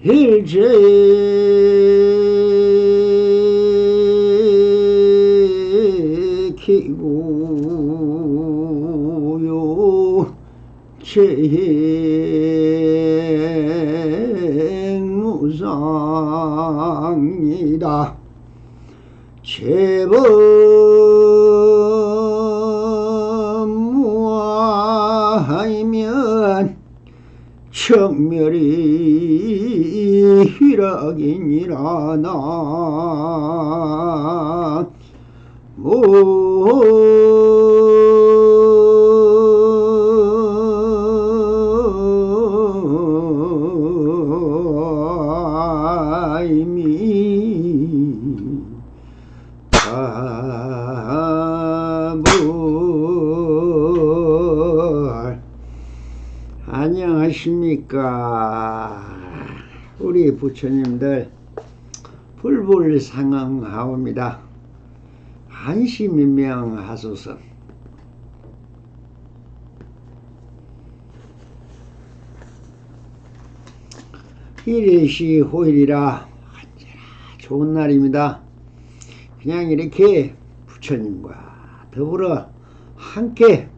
일제 기고요 재행무상이다. 제법무아하면 청멸이 희락이니라나 모이미 가불. 안녕하십니까 우리 부처님들. 불불상응하옵니다. 한시민명하소서. 일일시 호일이라 언제나 좋은 날입니다. 그냥 이렇게 부처님과 더불어 함께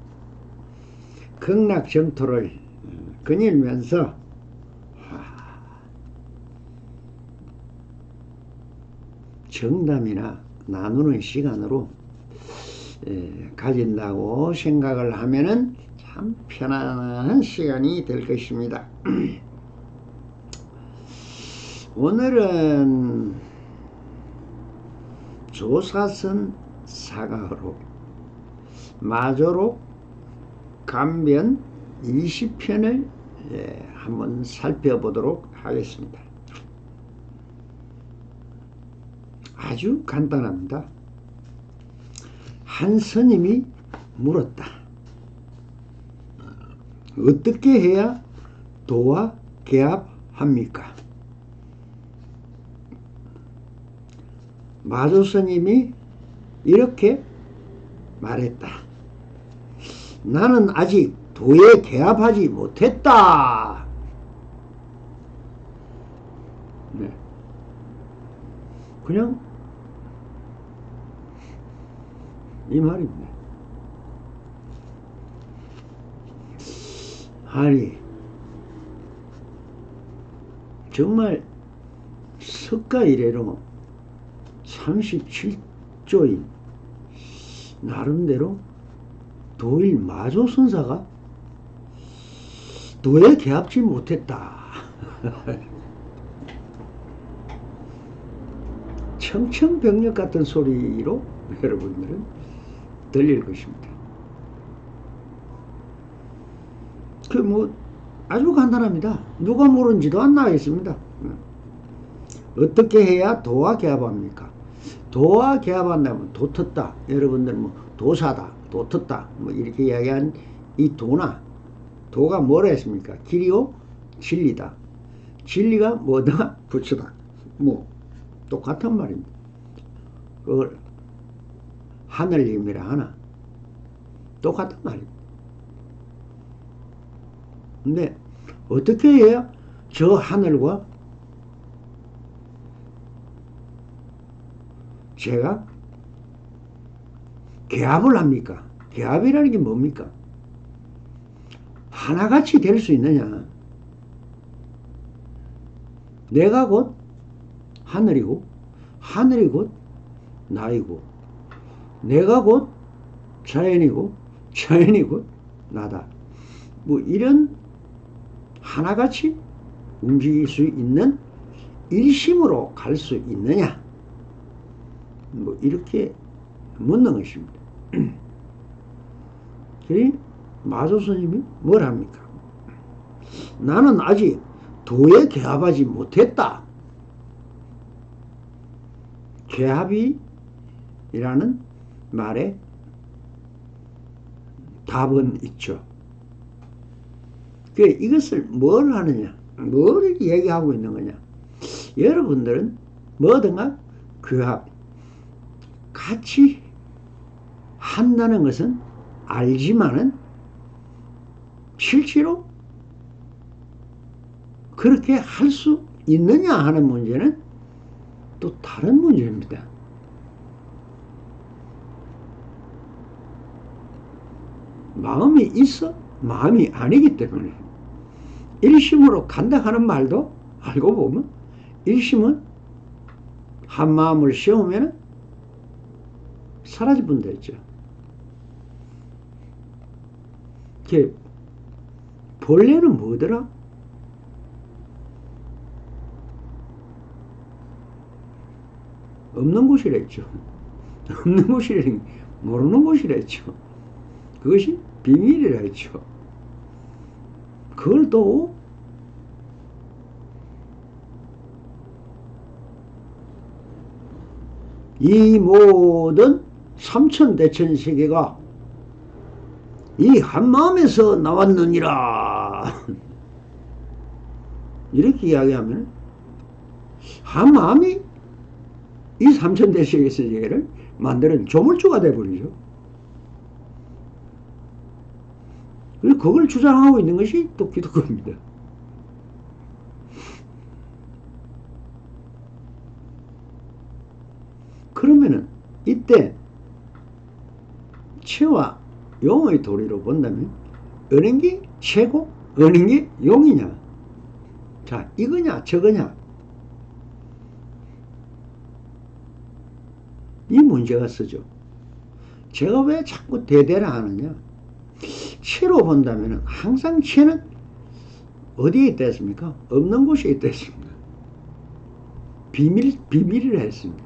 극락정토를 거닐면서 정담이나 나누는 시간으로 가진다고 생각을 하면은 참 편안한 시간이 될 것입니다. 오늘은 조사선 사가로 마조록 감변 20편을 한번 살펴보도록 하겠습니다. 아주 간단합니다. 한 스님이 물었다. 어떻게 해야 도와 개합합니까? 마조 스님이 이렇게 말했다. 나는 아직 도에 개합하지 못했다. 네. 그냥 이 말입니다. 아니 정말 석가 이래로 37조인 나름대로 도일 마조선사가 도에 개합지 못했다. 청천벽력 같은 소리로 여러분들은 들릴 것입니다. 그 뭐 아주 간단합니다. 누가 물은지도 안 나와 있습니다. 어떻게 해야 도와 개합합니까? 도와 개합한다면 도텄다. 여러분들 뭐 도사다, 도텄다 뭐 이렇게 이야기한 이 도나 도가 뭐라 했습니까? 길이요 진리다. 진리가 뭐다? 부처다. 뭐 똑같은 말입니다. 그걸 하늘님이라 하나 똑같은 말입니다. 근데 어떻게 해야 저 하늘과 제가 개합을 합니까? 개합이라는 게 뭡니까? 하나같이 될 수 있느냐? 내가 곧 하늘이고 하늘이 곧 나이고 내가 곧 자연이고 자연이 곧 나다. 뭐 이런 하나같이 움직일 수 있는 일심으로 갈 수 있느냐? 뭐 이렇게 묻는 것입니다. 그래 마조 스님이 뭘 합니까? 나는 아직 도에 개합하지 못했다. 개합이라는 말에 답은 있죠. 그래 이것을 뭘 하느냐? 뭘 얘기하고 있는 거냐? 여러분들은 뭐든가 교합 같이 한다는 것은 알지만은 실제로 그렇게 할 수 있느냐 하는 문제는 또 다른 문제입니다. 마음이 있어? 마음이 아니기 때문에 일심으로 간다 하는 말도 알고 보면 일심은 한 마음을 세우면 사라져본다 했죠. 본래는 뭐더라? 없는 곳이랬죠. 없는 곳이라는 모르는 곳이랬죠. 그것이 비밀이라 했죠. 그걸 또 이 모든 삼천대천세계가 이 한마음에서 나왔느니라 이렇게 이야기하면 한마음이 이 삼천대천세계를 만드는 조물주가 되어버리죠. 그걸 주장하고 있는 것이 또 기독교입니다. 그러면은 이때 체와 용의 도리로 본다면 어느 게 체고 어느 게 용이냐? 자, 이거냐 저거냐? 이 문제가 쓰죠. 제가 왜 자꾸 대대라 하느냐? 체로 본다면 항상 체는 어디에 있다 했습니까? 없는 곳에 있다 했습니다. 비밀이라 했습니다.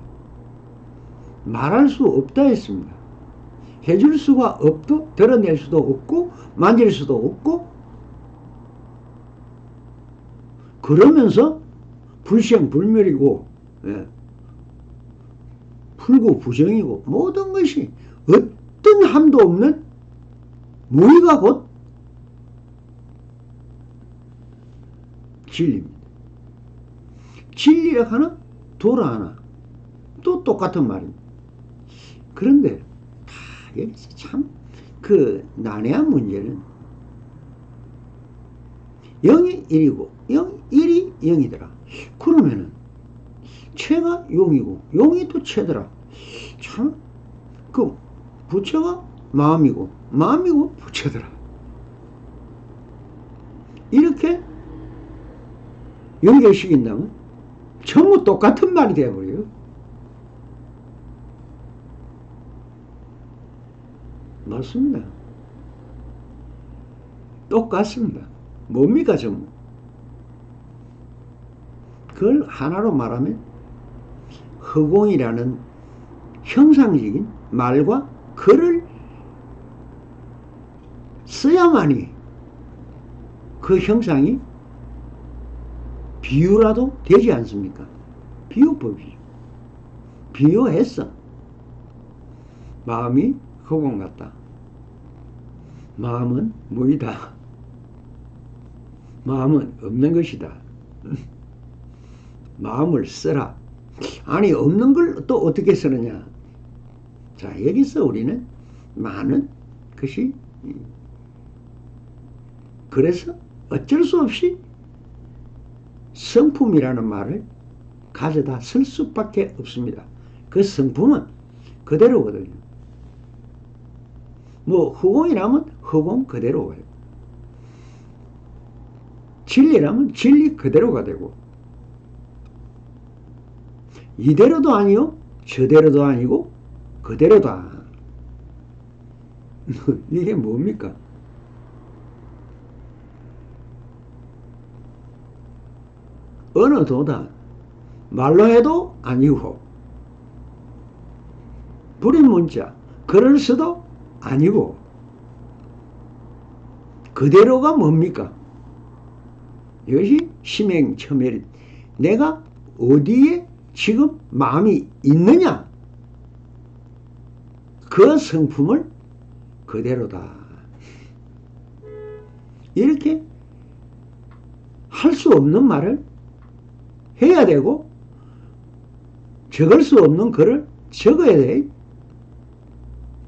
말할 수 없다 했습니다. 해줄 수가 없고 드러낼 수도 없고 만질 수도 없고 그러면서 불생불멸이고 불구부정이고 모든 것이 어떤 함도 없는 무의가 곧 진리입니다. 진리라 하나 도라 하나 또 똑같은 말입니다. 그런데 여기서 참 그 난해한 문제는 0이 1이고 1이 0이더라. 그러면은 체가 용이고 용이 또 체더라. 참 그 부처가 마음이고 마음이고 부처더라. 이렇게 연결시킨다면 전부 똑같은 말이 되어버려요. 맞습니다. 똑같습니다. 뭡니까 전부? 그걸 하나로 말하면 허공이라는 형상적인 말과 글을 써야만이 그 형상이 비유라도 되지 않습니까? 비유법이죠. 비유했어. 마음이 허공 같다. 마음은 무이다. 마음은 없는 것이다. 마음을 써라. 아니 없는 걸 또 어떻게 쓰느냐. 자, 여기서 우리는 많은 것이 그래서 어쩔 수 없이 성품이라는 말을 가져다 쓸 수밖에 없습니다. 그 성품은 그대로거든요. 뭐 허공이라면 허공 그대로가 되고 진리라면 진리 그대로가 되고 이대로도 아니요 저대로도 아니고 그대로다. 이게 뭡니까? 어느 도다 말로 해도 아니고 불인 문자 글을 써도 아니고 그대로가 뭡니까? 이것이 심행처멸. 내가 어디에 지금 마음이 있느냐? 그 성품을 그대로다. 이렇게 할 수 없는 말을 해야 되고 적을 수 없는 글을 적어야 돼.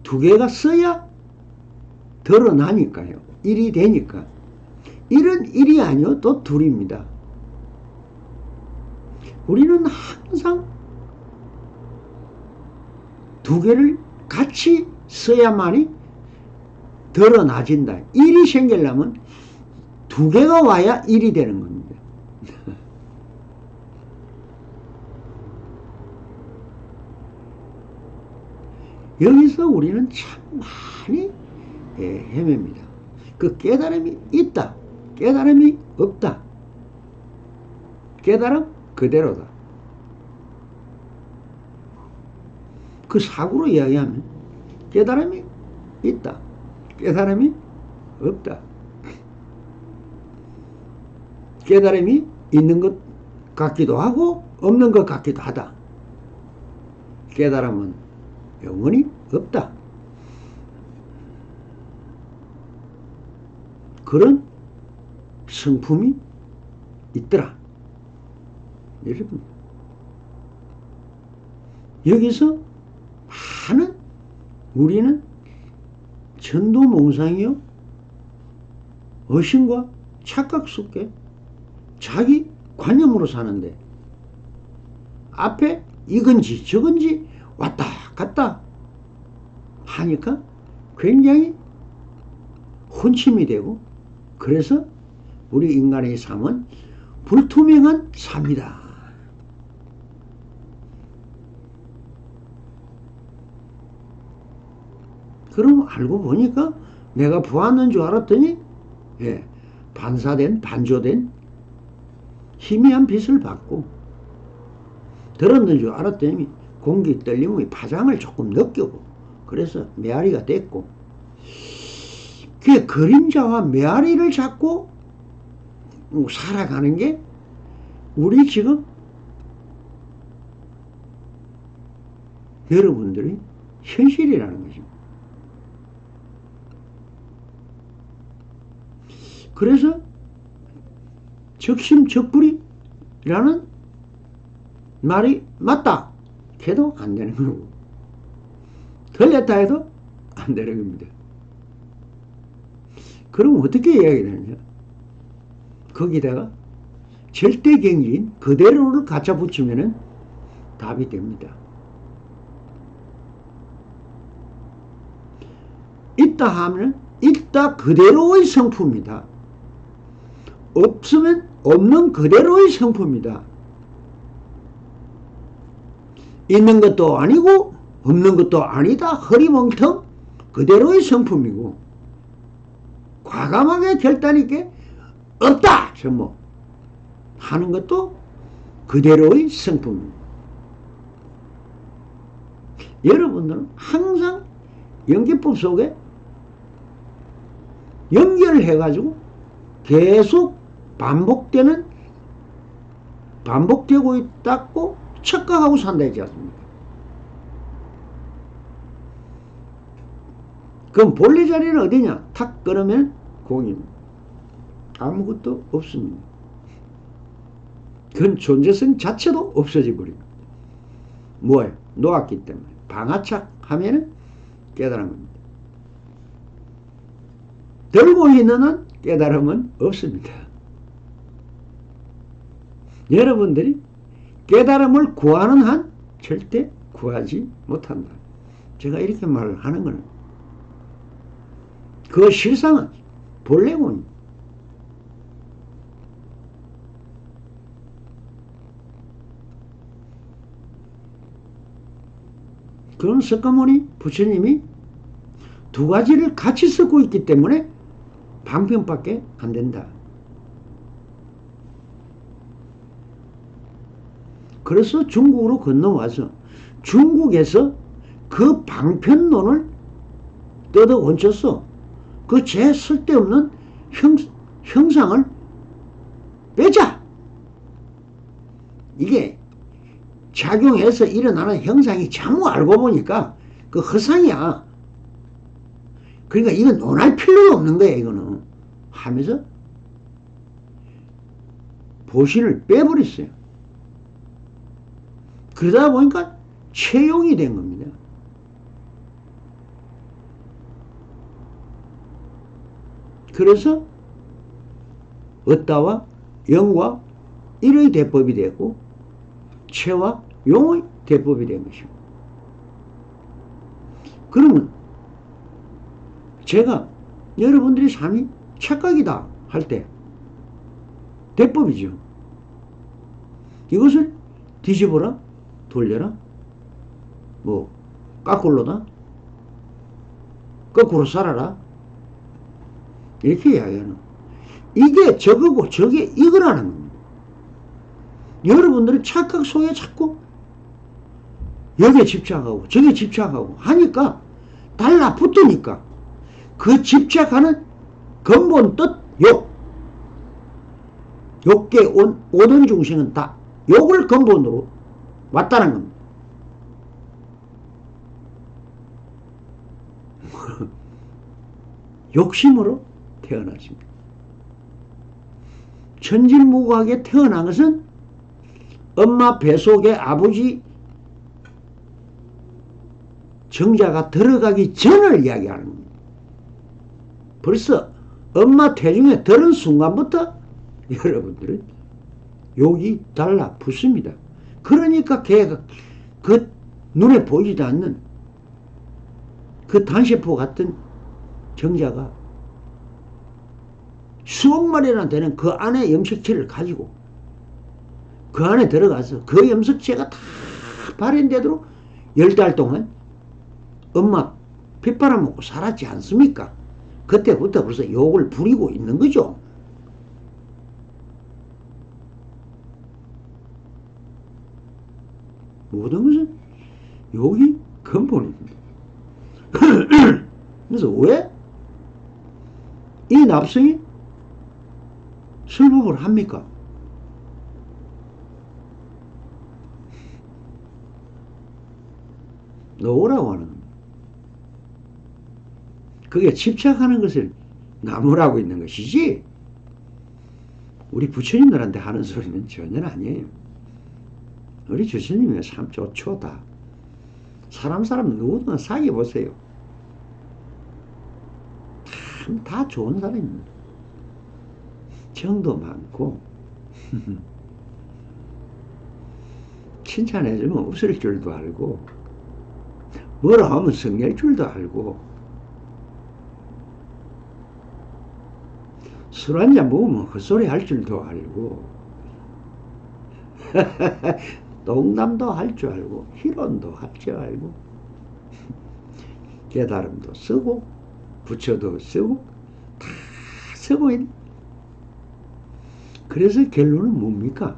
두 개가 써야 드러나니까요. 일이 되니까. 일은 일이 아니요 또 둘입니다. 우리는 항상 두 개를 같이 써야만이 드러나진다. 일이 생기려면 두 개가 와야 일이 되는 겁니다. 여기서 우리는 참 많이 헤맵니다. 그 깨달음이 있다. 깨달음이 없다. 깨달음 그대로다. 그 사고로 이야기하면 깨달음이 있다. 깨달음이 없다. 깨달음이 있는 것 같기도 하고 없는 것 같기도 하다. 깨달음은 영원히 없다. 그런 성품이 있더라. 여러분, 여기서 많은 우리는 전도몽상이요 의심과 착각 속에 자기 관념으로 사는데 앞에 이건지 저건지 왔다 갔다 하니까 굉장히 혼침이 되고, 그래서 우리 인간의 삶은 불투명한 삶이다. 그럼 알고 보니까 내가 보았는 줄 알았더니 반사된 반조된 희미한 빛을 받고, 들었는 줄 알았더니 공기 떨림의 파장을 조금 느끼고, 그래서 메아리가 됐고, 그 그림자와 메아리를 잡고 살아가는 게 우리 지금 여러분들의 현실이라는 것입니다. 그래서 적심적불이라는 말이 맞다 해도 안 되는 거고, 틀렸다 해도 안 되는 겁니다. 그럼 어떻게 이야기가 되느냐? 거기다가 절대경지인 그대로를 갖다 붙이면은 답이 됩니다. 있다 하면 있다 그대로의 성품이다. 없으면 없는 그대로의 성품이다. 있는 것도 아니고 없는 것도 아니다. 허리멍텅 그대로의 성품이고, 과감하게 결단 있게 없다 전부 하는 것도 그대로의 성품입니다. 여러분들은 항상 연기법 속에 연결을 해가지고 계속 반복되고 있다고 착각하고 산다 했지 않습니까? 그럼 본래 자리는 어디냐? 탁 끊으면 공입니다. 아무것도 없습니다. 그건 존재성 자체도 없어져 버립니다. 뭐예요? 놓았기 때문에. 방아착 하면은 깨달은 겁니다. 들고 있는 한 깨달음은 없습니다. 여러분들이 깨달음을 구하는 한 절대 구하지 못한다. 제가 이렇게 말을 하는 거는 그 실상은 본래군입니다. 그런 석가모니 부처님이 두 가지를 같이 쓰고 있기 때문에 방편밖에 안 된다. 그래서 중국으로 건너와서 중국에서 그 방편론을 뜯어 얹혔어. 그 제 쓸데없는 형상을 빼자. 이게 작용해서 일어나는 형상이 전부 알고 보니까 그 허상이야. 그러니까 이건 논할 필요가 없는 거야, 이거는. 하면서 보신을 빼버렸어요. 그러다 보니까 채용이 된 겁니다. 그래서 어따와 영과 일의 대법이 됐고, 체와 용의 대법이 된 것입니다. 그러면 제가 여러분들이 삶이 착각이다 할 때 대법이죠. 이것을 뒤집어라, 돌려라, 뭐 까꿀로다, 거꾸로 살아라, 이렇게 이야기하는, 이게 저거고 저게 이거라는 겁니다. 여러분들은 착각 속에 자꾸 여기에 집착하고 저기에 집착하고 하니까 달라붙으니까 그 집착하는 근본 뜻 욕계 오던 중생은 다 욕을 근본으로 왔다는 겁니다. 욕심으로 태어났습니다. 천진무구하게 태어난 것은 엄마 뱃속에 아버지 정자가 들어가기 전을 이야기하는 겁니다. 벌써 엄마 태중에 들은 순간부터 여러분들은 욕이 달라붙습니다. 그러니까 걔가 그 눈에 보이지도 않는 그 단세포 같은 정자가 수억 마리나 되는 그 안에 염색체를 가지고 그 안에 들어가서 그 염색체가 다 발현되도록 10달 동안 엄마 핏바람 먹고 살았지 않습니까? 그때부터 벌써 욕을 부리고 있는 거죠. 모든 것은 욕이 근본입니다. 그래서 왜 이 납성이 설법을 합니까? 놓으라고 하는 겁니다. 그게 집착하는 것을 나무라고 있는 것이지 우리 부처님들한테 하는 소리는 전혀 아니에요. 우리 주님이 참 좋죠. 다 사람 누구나 사귀어 보세요. 참 다 좋은 사람입니다. 정도 많고 칭찬해주면 웃을 줄도 알고 뭐라 하면 성낼 줄도 알고 술 한잔 먹으면 헛소리 할 줄도 알고 농담도 할 줄 알고 희론도 할 줄 알고 깨달음도 쓰고 부처도 쓰고 다 쓰고 있는. 그래서 결론은 뭡니까?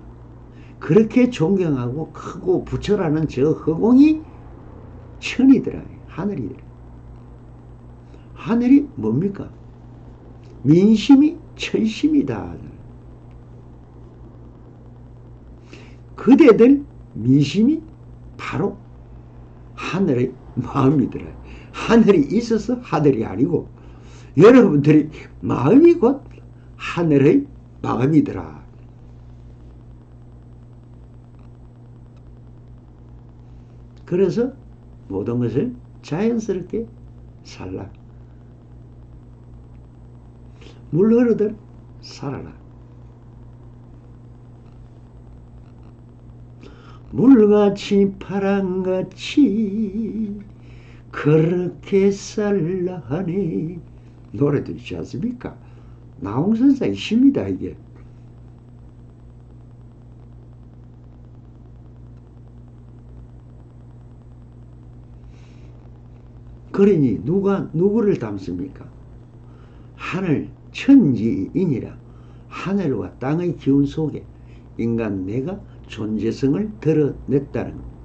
그렇게 존경하고 크고 부처라는 저 허공이 천이더라, 하늘이더라. 하늘이 뭡니까? 민심이 천심이다. 그대들 민심이 바로 하늘의 마음이더라. 하늘이 있어서 하늘이 아니고 여러분들이 마음이 곧 하늘의 마음이더라. 그래서 모든 것을 자연스럽게 살라. 물 흐르듯 살아라. 물같이 파랑같이 그렇게 살라 하네. 노래도 있지 않습니까? 나홍선사의 시입니다. 이게 그러니 누가 누구를 닮습니까? 하늘 천지인이라 하늘과 땅의 기운 속에 인간 내가 존재성을 드러냈다는 겁니다.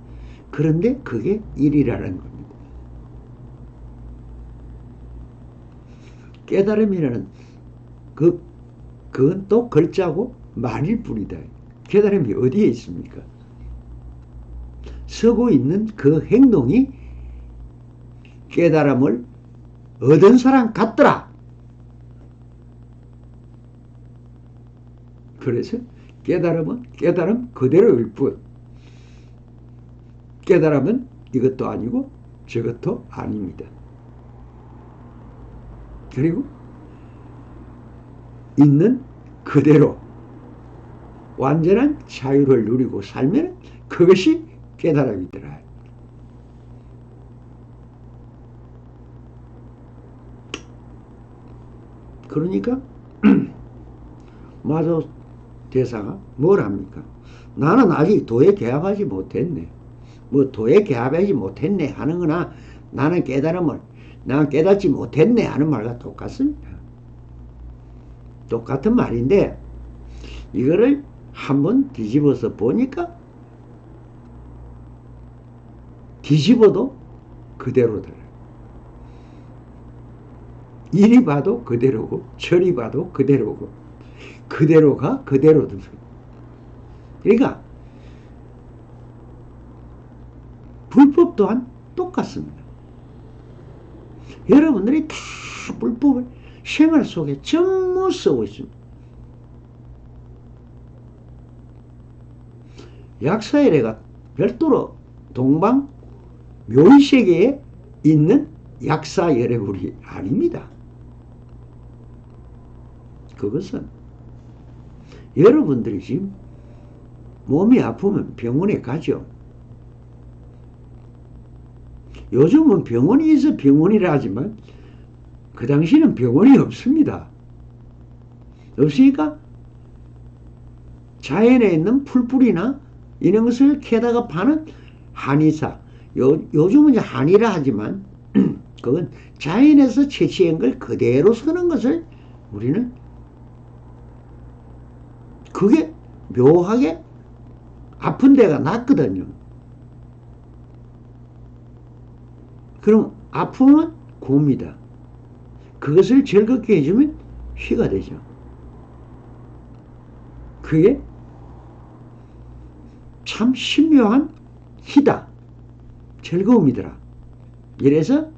그런데 그게 일이라는 겁니다. 깨달음이라는 그건 또 글자고 말일 뿐이다. 깨달음이 어디에 있습니까? 서고 있는 그 행동이 깨달음을 얻은 사람 같더라. 그래서 깨달음은 깨달음 그대로일 뿐. 깨달음은 이것도 아니고 저것도 아닙니다. 그리고 있는 그대로 완전한 자유를 누리고 살면 그 그것이 깨달음이더라. 그러니까 마조 대사가 뭘 합니까? 나는 아직 도에 개합하지 못했네. 뭐 도에 개합하지 못했네 하는 거나 나는 깨달음을 난 깨닫지 못했네 하는 말과 똑같습니다. 똑같은 말인데 이거를 한번 뒤집어서 보니까 뒤집어도 그대로더라. 이리 봐도 그대로고 저리 봐도 그대로고 그대로가 그대로더라. 그러니까 불법 또한 똑같습니다. 여러분들이 다 불법을 생활 속에 전부 쓰고 있습니다. 약사열애가 별도로 동방 묘의세계에 있는 약사열애물이 아닙니다. 그것은 여러분들이 지금 몸이 아프면 병원에 가죠. 요즘은 병원이 있어 병원이라 하지만 그 당시는 병원이 없습니다. 없으니까 자연에 있는 풀뿌리나 이런 것을 캐다가 파는 한의사. 요즘은 이제 한의라 하지만 그건 자연에서 채취한 걸 그대로 쓰는 것을 우리는 그게 묘하게 아픈 데가 낫거든요. 그럼 아픔은 고입니다. 그것을 즐겁게 해주면 희가 되죠. 그게 참 신묘한 희다. 즐거움이더라. 이래서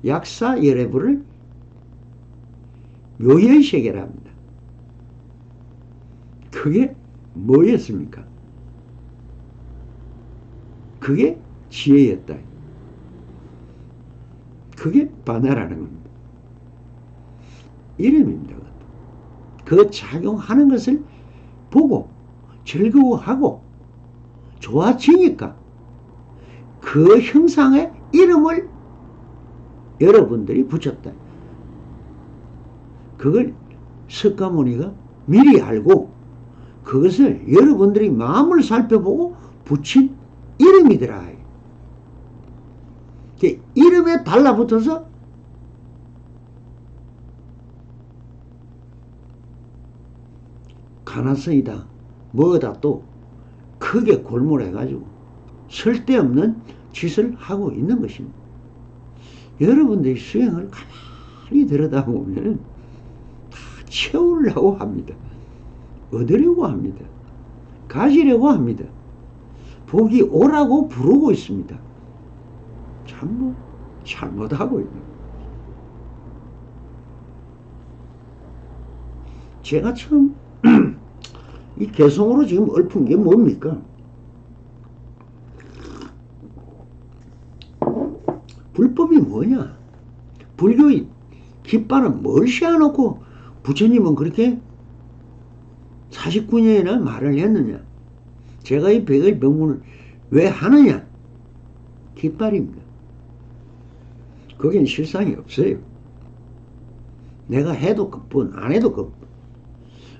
약사열애부를 묘의 세계라 합니다. 그게 뭐였습니까? 그게 지혜였다. 그게 바나라는 겁니다. 이름입니다. 그 작용하는 것을 보고 즐거워하고 좋아지니까 그 형상의 이름을 여러분들이 붙였다. 그걸 석가모니가 미리 알고 그것을 여러분들이 마음을 살펴보고 붙인 이름이더라. 이름에 달라붙어서 가난성이다 뭐다 또 크게 골몰해가지고 쓸데없는 짓을 하고 있는 것입니다. 여러분들이 수행을 가만히 들여다보면 다 채우려고 합니다. 얻으려고 합니다. 가지려고 합니다. 복이 오라고 부르고 있습니다. 참 잘못하고 있는. 제가 처음 이 개성으로 지금 읊은 게 뭡니까? 불법이 뭐냐? 불교의 깃발은 뭘 씌워놓고 부처님은 그렇게 49년이나 말을 했느냐? 제가 이 백의 병문을 왜 하느냐? 깃발입니다. 거긴 실상이 없어요. 내가 해도 그뿐, 안 해도 그뿐.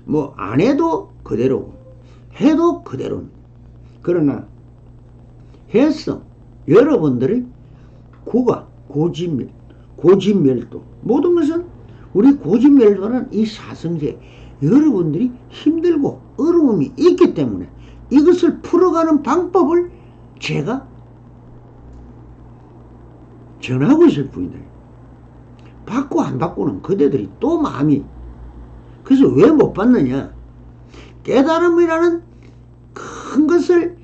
뭐, 안 해도 그대로고, 해도 그대로입니다. 그러나, 해서 여러분들이 구가, 고진멸도, 모든 것은 우리 고진멸도는 이 사성제, 여러분들이 힘들고 어려움이 있기 때문에 이것을 풀어가는 방법을 제가 전하고 있을 뿐이다. 받고 안 받고는 그대들이 또 마음이. 그래서 왜 못 받느냐? 깨달음이라는 큰 것을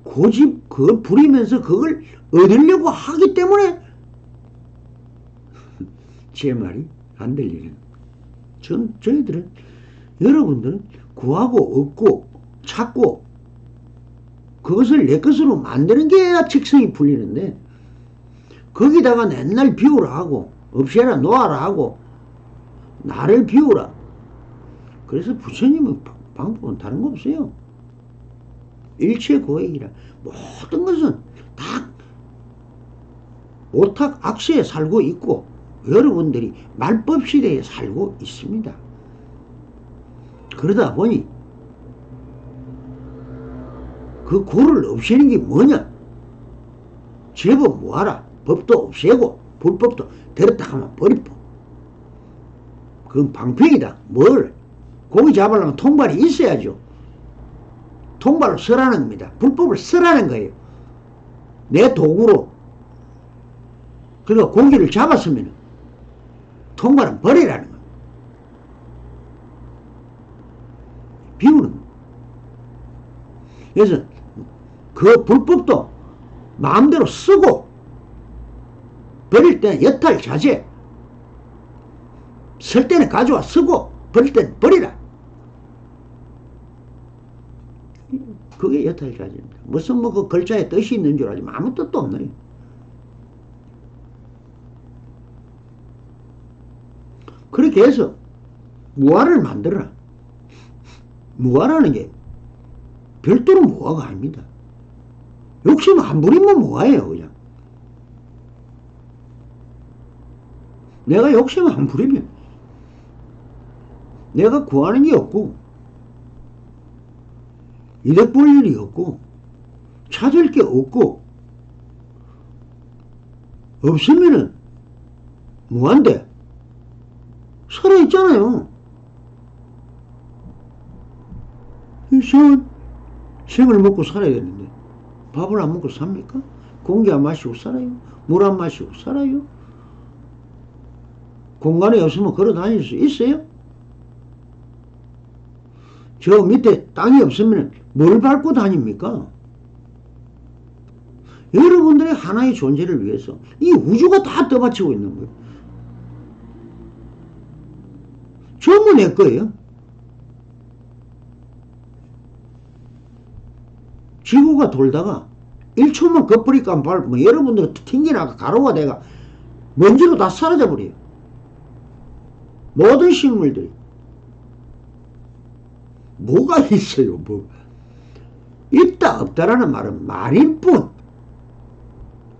고집, 그걸 부리면서 그걸 얻으려고 하기 때문에 제 말이 안 들리는. 저희들은, 여러분들은 구하고 얻고 찾고 그것을 내 것으로 만드는 게 직성이 풀리는데 거기다가 맨날 비우라 하고 없애라 놓아라 하고 나를 비우라. 그래서 부처님은 방법은 다른 거 없어요. 일체 고액이라. 모든 것은 다 오탁 악세에 살고 있고 여러분들이 말법 시대에 살고 있습니다. 그러다 보니 그 고를 없애는 게 뭐냐? 제법 뭐하라? 법도 없애고 불법도 들었다 하면 버리고. 그건 방패이다. 뭘? 고기 잡으려면 통발이 있어야죠. 통발로 쓰라는 겁니다. 불법을 쓰라는 거예요. 내 도구로. 그러니까 고기를 잡았으면 통발은 버리라는 거예요. 비우는 거예요. 그래서 그 불법도 마음대로 쓰고 버릴 때는 여탈 자제, 쓸 때는 가져와 쓰고 버릴 때는 버리라. 그게 여탈 자제입니다. 무슨 뭐 그 글자에 뜻이 있는 줄 알지만 아무 뜻도 없네요. 그렇게 해서 무아를 만들어라. 무아라는 게 별도로 무아가 아닙니다. 욕심 안 부리면 무아예요. 그냥 내가 욕심 안 부리면 내가 구하는 게 없고 이득 볼 일이 없고 찾을 게 없고 없으면은 무한데 살아있잖아요. 생을 먹고 살아야 되는데 밥을 안 먹고 삽니까? 공기 안 마시고 살아요? 물 안 마시고 살아요? 공간이 없으면 걸어 다닐 수 있어요? 저 밑에 땅이 없으면 뭘 밟고 다닙니까? 여러분들의 하나의 존재를 위해서 이 우주가 다 떠받치고 있는 거예요. 전부 내 거예요. 지구가 돌다가 1초만 겁버리까 밟으면 여러분들은 튕겨나가 가루가 돼가 먼지로 다 사라져 버려요. 모든 식물들이. 뭐가 있어요, 뭐. 있다, 없다라는 말은 말일 뿐.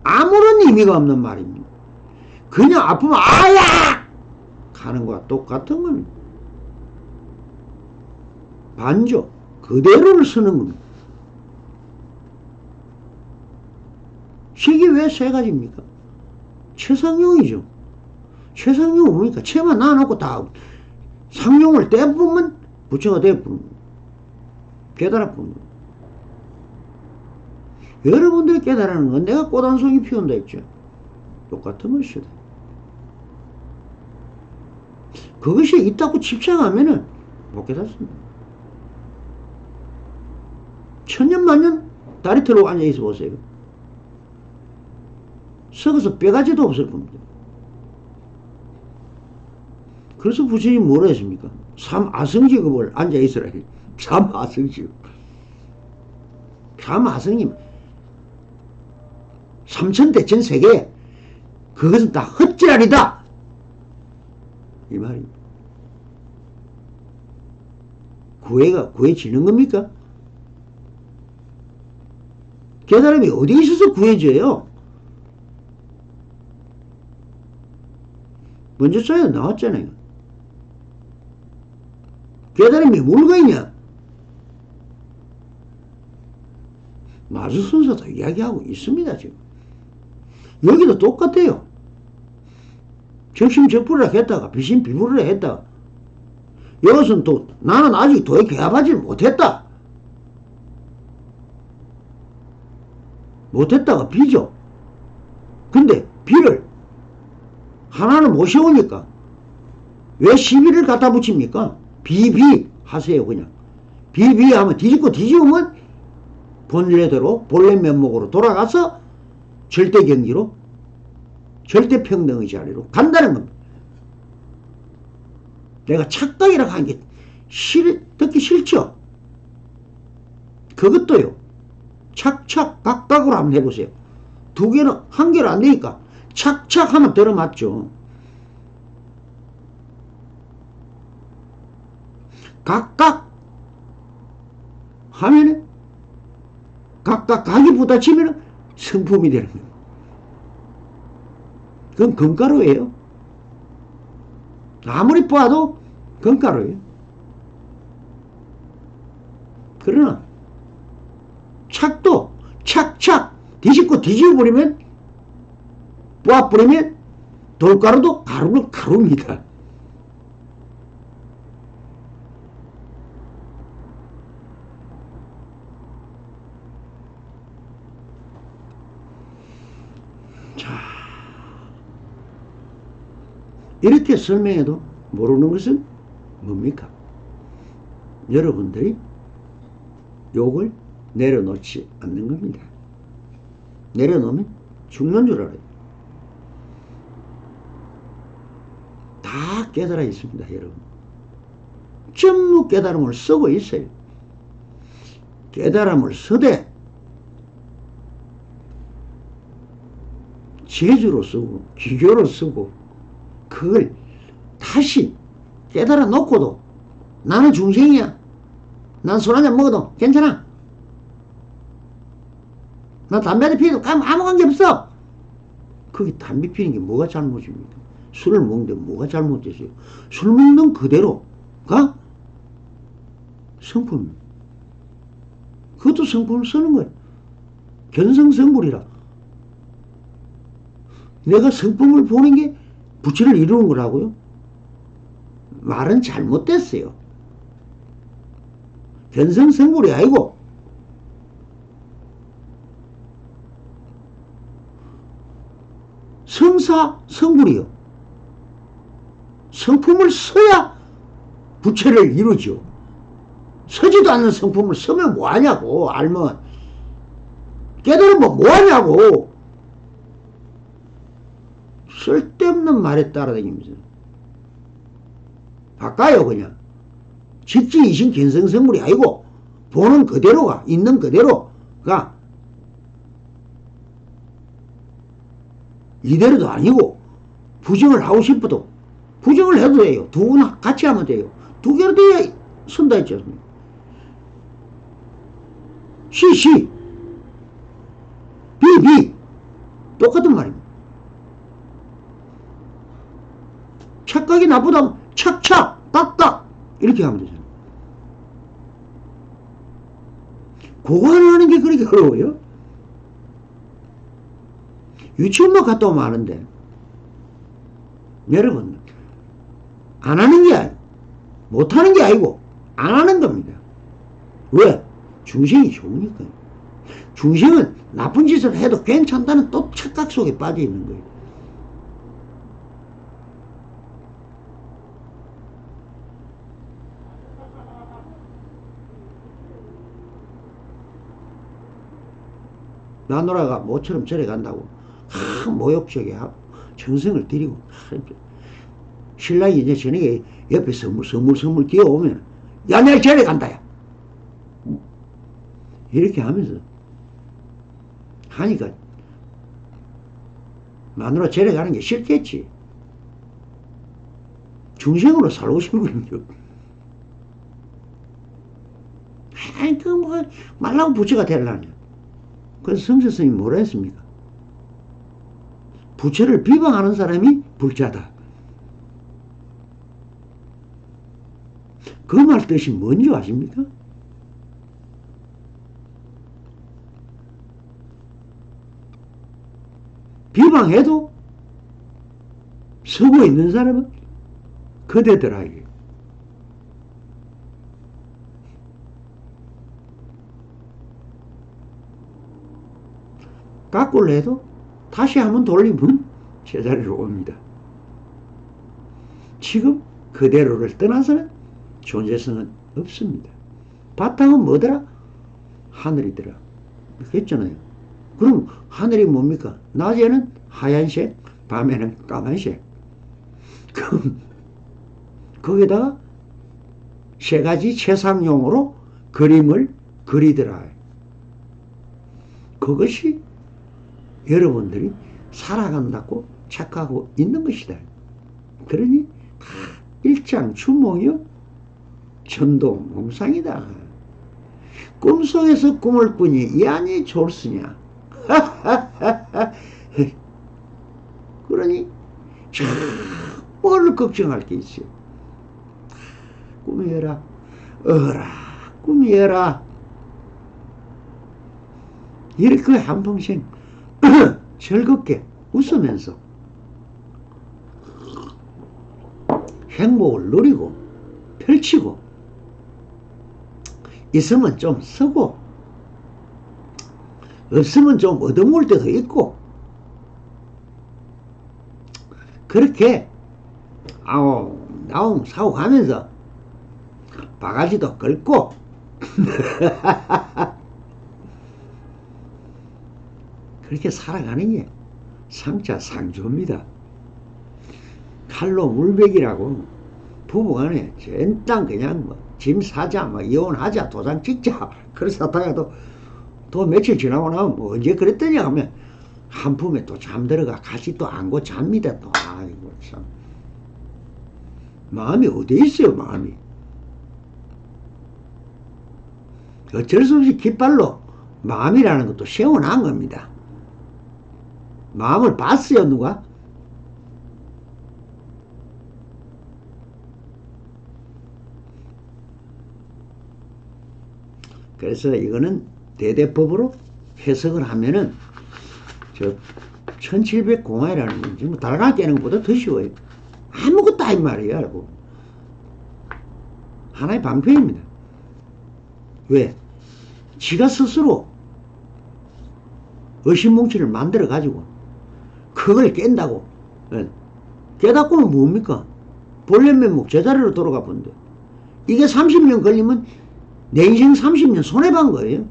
아무런 의미가 없는 말입니다. 그냥 아프면, 아야! 하는 거와 똑같은 겁니다. 반조, 그대로를 쓰는 겁니다. 색이 왜 세 가지입니까? 최상용이죠. 최상용은 뭡니까? 채만 놔놓고 다 상용을 떼보면 부처가 돼버립니다. 깨달아버립니다. 여러분들이 깨달아는 건 내가 꽃 한 송이 피운다 했죠. 똑같은 것이다. 그것이 있다고 집착하면은 못 깨닫습니다. 천년 만년 다리 틀고 앉아있어 보세요. 썩어서 뼈가지도 없을 겁니다. 그래서 부처님이 뭐라 했습니까? 삼아성직업을 앉아있으라. 삼아성직업. 삼아성님. 삼천대천 세계. 그것은 다 헛지랄이다. 이 말입니다. 구해지는 겁니까? 깨달음이 어디 있어서 구해져요? 먼저 써야 나왔잖아요. 깨달음이 뭘가 있냐? 마주선사도 이야기하고 있습니다, 지금. 여기도 똑같아요. 적심적부를 했다가 비심비부를 했다가 이것은 또 나는 아직 도에 개합하지 못했다. 못했다가 비죠. 근데 비를 하나는 모셔오니까 왜 시비를 갖다 붙입니까? 비비 하세요. 그냥 비비 하면 뒤집고 뒤집으면 본래대로 본래 면목으로 돌아가서 절대경지로 절대평등의 자리로 간다는 겁니다. 내가 착각이라고 하는 게 듣기 싫죠? 그것도요. 착착 각각으로 한번 해보세요. 두 개는 한 개로 안 되니까 착착 하면 들어맞죠. 각각 하면은 각각 각이 부딪히면 성품이 되는 거예요. 그건 금가루예요. 아무리 봐도 금가루예요. 그러나 착도 착착 뒤집고 뒤집어버리면 뽀아버리면 돌가루도 가루는 가루입니다. 자, 이렇게 설명해도 모르는 것은 뭡니까? 여러분들이 욕을 내려놓지 않는 겁니다. 내려놓으면 죽는 줄 알아요. 다 깨달아 있습니다, 여러분. 전부 깨달음을 쓰고 있어요. 깨달음을 쓰되 재주로 쓰고 기교로 쓰고 그걸 다시 깨달아 놓고도 나는 중생이야. 난 술 한잔 먹어도 괜찮아. 나 담배를 피워도 아무 관계 없어. 거기 담배 피우는 게 뭐가 잘못입니까? 술을 먹는데 뭐가 잘못됐어요? 술 먹는 그대로가 성품입니다. 그것도 성품을 쓰는 거예요. 견성성불이라. 내가 성품을 보는 게 부처를 이루는 거라고요? 말은 잘못됐어요. 견성성불이 아니고 성사성불이요. 성품을 써야 부처를 이루죠. 서지도 않는 성품을 쓰면 뭐하냐고. 알면 깨달으면 뭐하냐고. 쓸데없는 말에 따라다니면서 바꿔요. 그냥 직지이신 견성성불이 아니고 보는 그대로가 있는 그대로가 이대로도 아니고 부정을 하고 싶어도 부정을 해도 돼요. 두 분 같이 하면 돼요. 두 개로 돼야 선다 했지 않습니까? 시 비 똑같은 말입니다. 착각이 나쁘다면 착착 딱딱 이렇게 하면 되잖아요. 그거 하나 하는 게 그렇게 어려워요? 유치원만 갔다 오면 아는데 여러분 안 하는 게 아니고 못하는 게 아니고 안 하는 겁니다. 왜? 중생이 좋으니까요. 중생은 나쁜 짓을 해도 괜찮다는 또 착각 속에 빠져 있는 거예요. 마누라가 모처럼 절에 간다고 모욕적에 하고 정성을 들이고 신랑이 이제 저녁에 옆에 선물 끼어오면 야 내가 절에 간다 야 이렇게 하면서 하니까 마누라 절에 가는 게 싫겠지. 중생으로 살고 싶은군요. 아이 그 뭐 말라고 부처가 되려냐. 그래서 성세스님이 뭐라 했습니까? 부처를 비방하는 사람이 불자다. 그 말 뜻이 뭔지 아십니까? 비방해도 서고 있는 사람은 그대더라. 깎고를 해도 다시 한번 돌리면 제자리로 옵니다. 지금 그대로를 떠나서는 존재성은 없습니다. 바탕은 뭐더라? 하늘이더라. 했잖아요. 그럼 하늘이 뭡니까? 낮에는 하얀색, 밤에는 까만색. 그럼 거기다가 세 가지 최상용으로 그림을 그리더라. 그것이 여러분들이 살아간다고 착각하고 있는 것이다. 그러니 일장춘몽이요 전도몽상이다. 꿈속에서 꿈을 꾸니 이 안이 좋으냐. 그러니 뭘 걱정할 게 있어요. 꿈이여라 어라 꿈이여라. 이렇게 한 평생 즐겁게 웃으면서 행복을 누리고 펼치고 있으면 좀 쓰고 없으면 좀 얻어먹을 때도 있고 그렇게 나옴 사고 가면서 바가지도 긁고 그렇게 살아가는 게 상자 상조입니다. 칼로 물베기라고 부부간에 전땅 그냥 뭐 짐 사자 뭐 이혼하자 도장 찍자 그래서 하다가도 또 며칠 지나고 나면 뭐 언제 그랬더냐 하면 한품에 또 잠들어가 같이 또 안고 잡니다. 또 아이고 참 마음이 어디 있어요. 마음이 어쩔 수 없이 깃발로 마음이라는 것도 세워놓은 겁니다. 마음을 봤어요 누가? 그래서 이거는 대대법으로 해석을 하면은 저 1700공화이라는 건 지금 달걀 깨는 것보다 더 쉬워요. 아무것도 아닌 말이에요. 알고 하나의 방편입니다. 왜? 지가 스스로 의심뭉치를 만들어 가지고 그걸 깬다고. 깨닫고는 뭡니까? 본래 면목 제자리로 돌아가 본데 이게 30년 걸리면 내 인생 30년 손해본 거예요.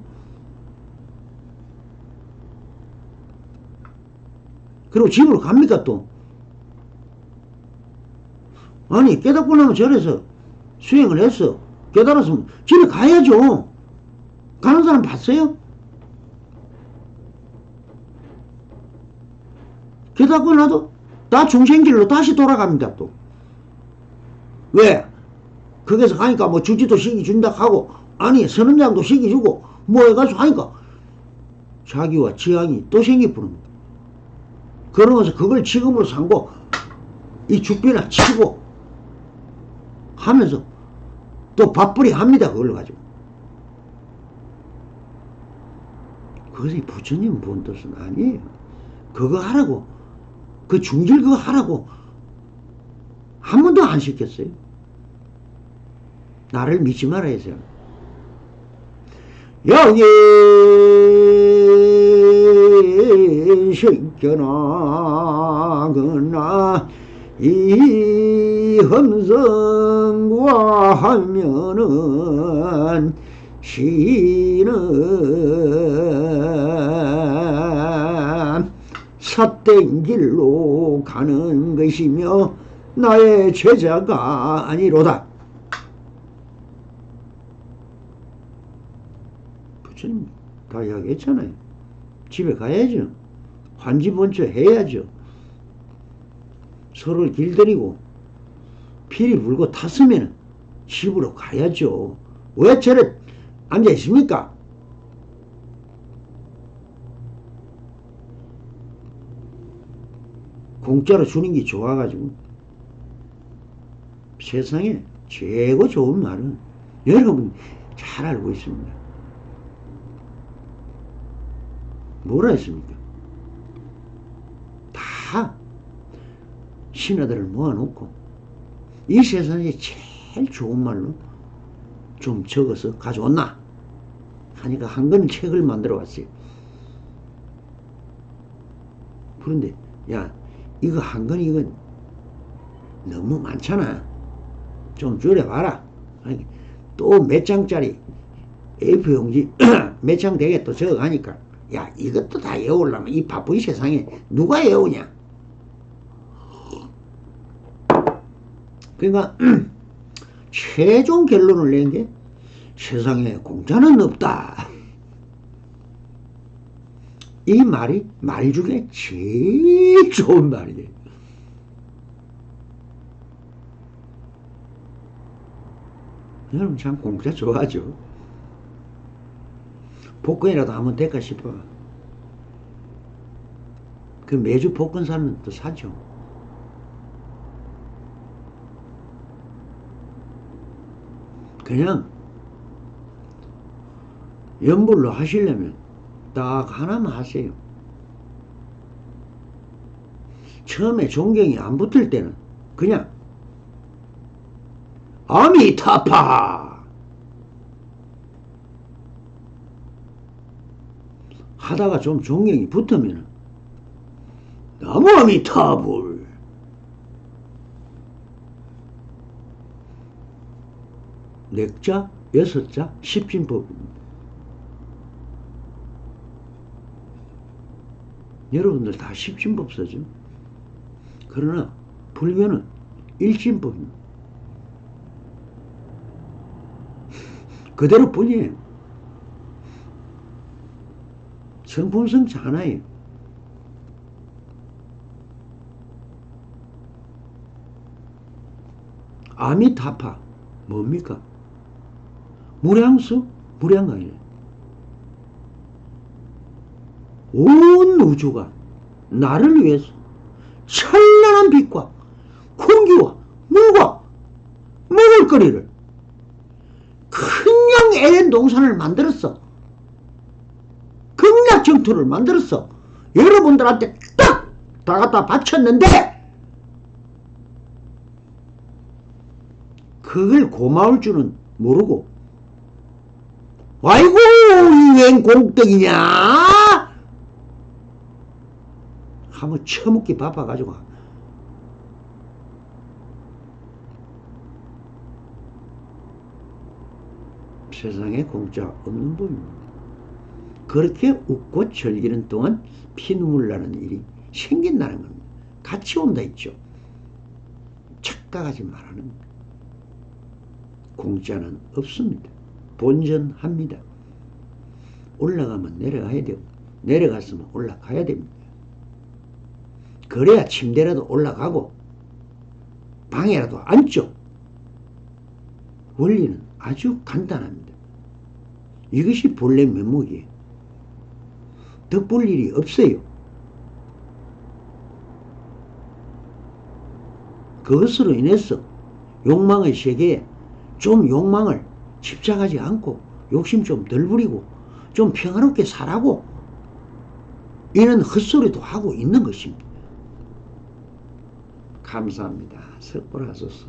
그리고 집으로 갑니까 또? 아니 깨닫고 나면 절에서 수행을 했어. 깨달았으면 집에 가야죠. 가는 사람 봤어요? 깨닫고 나도 다 중생길로 다시 돌아갑니다 또. 왜? 거기서 가니까 뭐 주지도 시기 준다 하고 아니 선언장도 시기 주고 뭐 해가지고 하니까 자기와 지향이 또 생기부는 거야. 그러면서 그걸 지금으로 삼고 이 죽비나 치고 하면서 또 밥벌이 합니다. 그걸 가지고. 그것이 부처님 본 뜻은 아니에요. 그거 하라고 그 중질 그거 하라고 한 번도 안 시켰어요. 나를 믿지 말아 해서요. 여기 신견하거나 이 험성과 하면은 시는 삿된 길로 가는 것이며 나의 제자가 아니로다. 부처님 다 이야기했잖아요. 집에 가야죠. 환지본처 해야죠. 서로를 길들이고 피리 불고 탔으면 집으로 가야죠. 왜 저래 앉아 있습니까? 공짜로 주는 게 좋아가지고. 세상에 최고 좋은 말은 여러분 잘 알고 있습니다. 뭐라 했습니까? 다 신하들을 모아놓고 이 세상에 제일 좋은 말로 좀 적어서 가져왔나 하니까 한 권 책을 만들어 왔어요. 그런데 야 이거 한 권 이건 너무 많잖아. 좀 줄여봐라. 또 몇 장짜리 A4 용지 몇 장 되게 또 적어가니까 야 이것도 다 외우려면 이 바쁜 세상에 누가 외우냐. 그러니까 최종 결론을 낸 게 세상에 공짜는 없다. 이 말이 말 중에 제일 좋은 말이에요. 여러분 참 공짜 좋아하죠. 복권이라도 하면 될까 싶어. 그 매주 복권 사면 또 사죠. 그냥 연불로 하시려면 딱 하나만 하세요. 처음에 존경이 안 붙을 때는 그냥 아미타파 하다가 좀 존경이 붙으면 나무 아미타불 넥자, 여섯자, 십진법입니다. 여러분들 다 십진법 쓰죠. 그러나 불교는 일진법입니다. 그대로 뿐이에요. 성품성치 않아요. 아미타파 뭡니까? 무량수? 무량강이에요. 온 우주가 나를 위해서 찬란한 빛과 공기와 물과 먹을거리를 큰 양의 동산을 만들었어. 극락정토를 만들었어. 여러분들한테 딱 다 갖다 바쳤는데 그걸 고마울 줄은 모르고 아이고 이웬 공덕이냐 하면 처먹기 바빠가지고 세상에 공짜 없는 법입니다. 그렇게 웃고 즐기는 동안 피눈물 나는 일이 생긴다는 겁니다. 같이 온다 있죠. 착각하지 말라는 겁니다. 공짜는 없습니다. 본전합니다. 올라가면 내려가야 되고 내려갔으면 올라가야 됩니다. 그래야 침대라도 올라가고 방에라도 앉죠. 원리는 아주 간단합니다. 이것이 본래 면목이에요. 덕볼 일이 없어요. 그것으로 인해서 욕망의 세계에 좀 욕망을 집착하지 않고 욕심 좀 덜 부리고 좀 평화롭게 살라고 이런 헛소리도 하고 있는 것입니다. 감사합니다. 석불하소서.